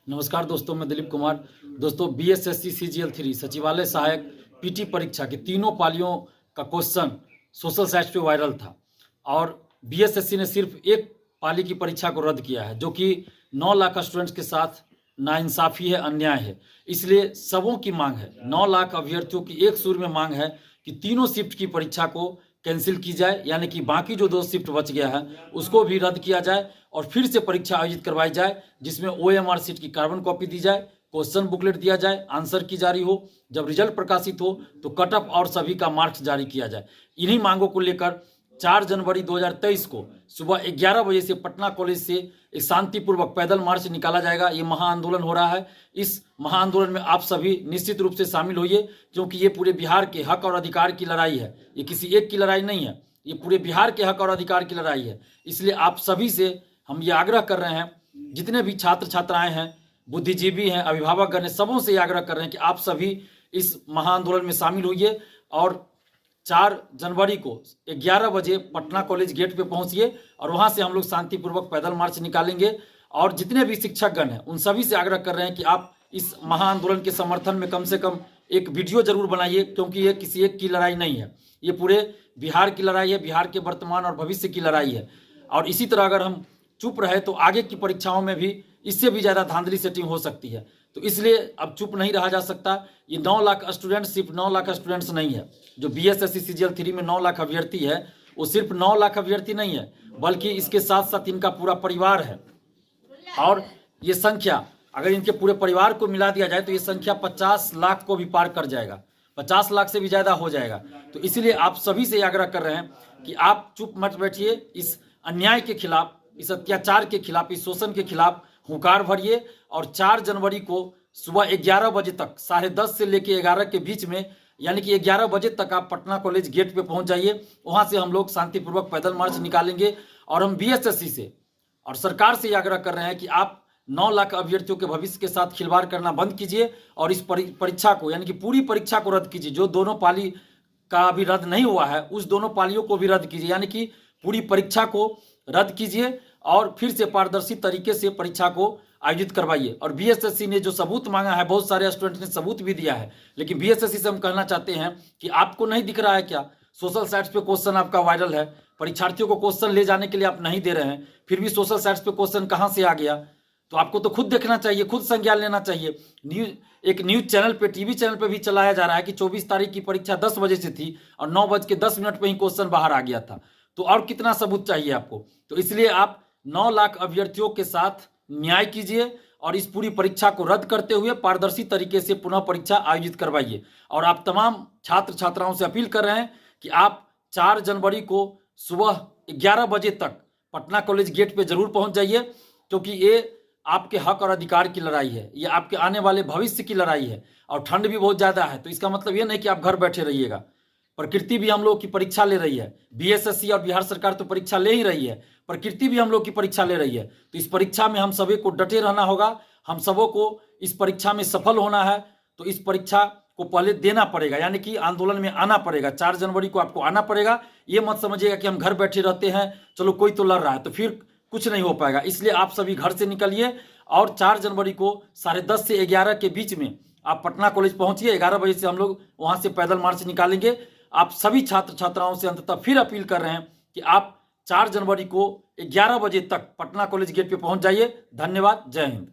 नमस्कार दोस्तों, मैं दिलीप कुमार। दोस्तों, बीएसएससी सीजीएल 3 सचिवालय सहायक पीटी परीक्षा के तीनों पालियों का क्वेश्चन सोशल साइट्स पे वायरल था और बीएसएससी ने सिर्फ एक पाली की परीक्षा को रद्द किया है, जो कि 9 लाख स्टूडेंट्स के साथ नाइंसाफ़ी है, अन्याय है। इसलिए सबों की मांग है, 9 लाख अभ्यर्थियों की एक सुर में मांग है कि तीनों शिफ्ट की परीक्षा को कैंसिल की जाए, यानी कि बाकी जो 2 शिफ्ट बच गया है उसको भी रद्द किया जाए और फिर से परीक्षा आयोजित करवाई जाए, जिसमें ओएमआर शीट की कार्बन कॉपी दी जाए, क्वेश्चन बुकलेट दिया जाए, आंसर की जारी हो, जब रिजल्ट प्रकाशित हो तो कट ऑफ और सभी का मार्क्स जारी किया जाए। इन्हीं मांगों को लेकर 4 जनवरी 2023 को सुबह 11 बजे से पटना कॉलेज से एक शांतिपूर्वक पैदल मार्च निकाला जाएगा। ये महाआंदोलन हो रहा है। इस महाआंदोलन में आप सभी निश्चित रूप से शामिल होइए, क्योंकि ये पूरे बिहार के हक और अधिकार की लड़ाई है। ये किसी एक की लड़ाई नहीं है, ये पूरे बिहार के हक और अधिकार की लड़ाई है। इसलिए आप सभी से हम ये आग्रह कर रहे हैं, जितने भी छात्र छात्राएं हैं, बुद्धिजीवी हैं, अभिभावकगण हैं, सबों से आग्रह कर रहे हैं कि आप सभी इस महाआंदोलन में शामिल होइए और 4 जनवरी को 11 बजे पटना कॉलेज गेट पे पहुंचिए और वहां से हम लोग शांतिपूर्वक पैदल मार्च निकालेंगे। और जितने भी शिक्षकगण हैं उन सभी से आग्रह कर रहे हैं कि आप इस महाआंदोलन के समर्थन में से कम एक वीडियो जरूर बनाइए, क्योंकि ये किसी एक की लड़ाई नहीं है, ये पूरे बिहार की लड़ाई है, बिहार के वर्तमान और भविष्य की लड़ाई है। और इसी तरह अगर हम चुप रहे तो आगे की परीक्षाओं में भी इससे भी ज़्यादा धांधली सेटिंग हो सकती है। तो इसलिए अब चुप नहीं रहा जा सकता। ये 9 लाख स्टूडेंट्स सिर्फ 9 लाख स्टूडेंट्स नहीं है। जो बीएसएससी सीजीएल 3 में 9 लाख अभ्यर्थी है, वो सिर्फ 9 लाख अभ्यर्थी नहीं है, बल्कि इसके साथ साथ इनका पूरा परिवार है। और ये संख्या अगर इनके पूरे परिवार को मिला दिया जाए तो ये संख्या 50 लाख को भी पार कर जाएगा, 50 लाख से भी ज़्यादा हो जाएगा। तो इसीलिए आप सभी से आग्रह कर रहे हैं कि आप चुप मत बैठिए, इस अन्याय के खिलाफ, इस अत्याचार के खिलाफ, इस शोषण के खिलाफ हुंकार भरिए। और 4 जनवरी को सुबह 11 बजे तक, 10:30 से लेकर 11 के बीच में, यानी कि 11 बजे तक आप पटना कॉलेज गेट पे पहुंच जाइए। वहां से हम लोग शांतिपूर्वक पैदल मार्च निकालेंगे और हम बीएसएससी से और सरकार से आग्रह कर रहे हैं कि आप 9 लाख अभ्यर्थियों के भविष्य के साथ खिलवाड़ करना बंद कीजिए और इस परीक्षा को, यानी कि पूरी परीक्षा को रद्द कीजिए। जो दोनों पाली का अभी रद्द नहीं हुआ है, उस दोनों पालियों को भी रद्द कीजिए, यानी कि पूरी परीक्षा को रद्द कीजिए और फिर से पारदर्शी तरीके से परीक्षा को आयोजित करवाइए। और बीएसएससी ने जो सबूत मांगा है, बहुत सारे स्टूडेंट ने सबूत भी दिया है, लेकिन बीएसएससी से हम कहना चाहते हैं कि आपको नहीं दिख रहा है क्या? सोशल साइट्स पे क्वेश्चन आपका वायरल है, परीक्षार्थियों को क्वेश्चन ले जाने के लिए आप नहीं दे रहे हैं, फिर भी सोशल साइट्स पे क्वेश्चन कहाँ से आ गया? तो आपको तो खुद देखना चाहिए, खुद संज्ञान लेना चाहिए। एक न्यूज चैनल पे, टीवी चैनल पे भी चलाया जा रहा है कि 24 तारीख की परीक्षा 10 बजे से थी और 9:10 पे ही क्वेश्चन बाहर आ गया था। तो और कितना सबूत चाहिए आपको? तो इसलिए आप 9 लाख अभ्यर्थियों के साथ न्याय कीजिए और इस पूरी परीक्षा को रद्द करते हुए पारदर्शी तरीके से पुनः परीक्षा आयोजित करवाइए। और आप तमाम छात्र छात्राओं से अपील कर रहे हैं कि आप 4 जनवरी को सुबह 11 बजे तक पटना कॉलेज गेट पे जरूर पहुंच जाइए, क्योंकि ये आपके हक और अधिकार की लड़ाई है, ये आपके आने वाले भविष्य की लड़ाई है। और ठंड भी बहुत ज़्यादा है, तो इसका मतलब ये नहीं कि आप घर बैठे रहिएगा। प्रकृति भी हम लोग की परीक्षा ले रही है, बीएसएससी और बिहार सरकार तो परीक्षा ले ही रही है, प्रकृति भी हम लोग की परीक्षा ले रही है। तो इस परीक्षा में हम सभी को डटे रहना होगा, हम सबों को इस परीक्षा में सफल होना है। तो इस परीक्षा को पहले देना पड़ेगा, यानी कि आंदोलन में आना पड़ेगा। 4 जनवरी को आपको आना पड़ेगा। ये मत समझिएगा कि हम घर बैठे रहते हैं, चलो कोई तो लड़ रहा है, तो फिर कुछ नहीं हो पाएगा। इसलिए आप सभी घर से निकलिए और 4 जनवरी को 10:30 से 11 के बीच में आप पटना कॉलेज पहुंचिए। 11 बजे से हम लोग वहां से पैदल मार्च निकालेंगे। आप सभी छात्र छात्राओं से अंततः फिर अपील कर रहे हैं कि आप 4 जनवरी को 11 बजे तक पटना कॉलेज गेट पे पहुंच जाइए। धन्यवाद। जय हिंद।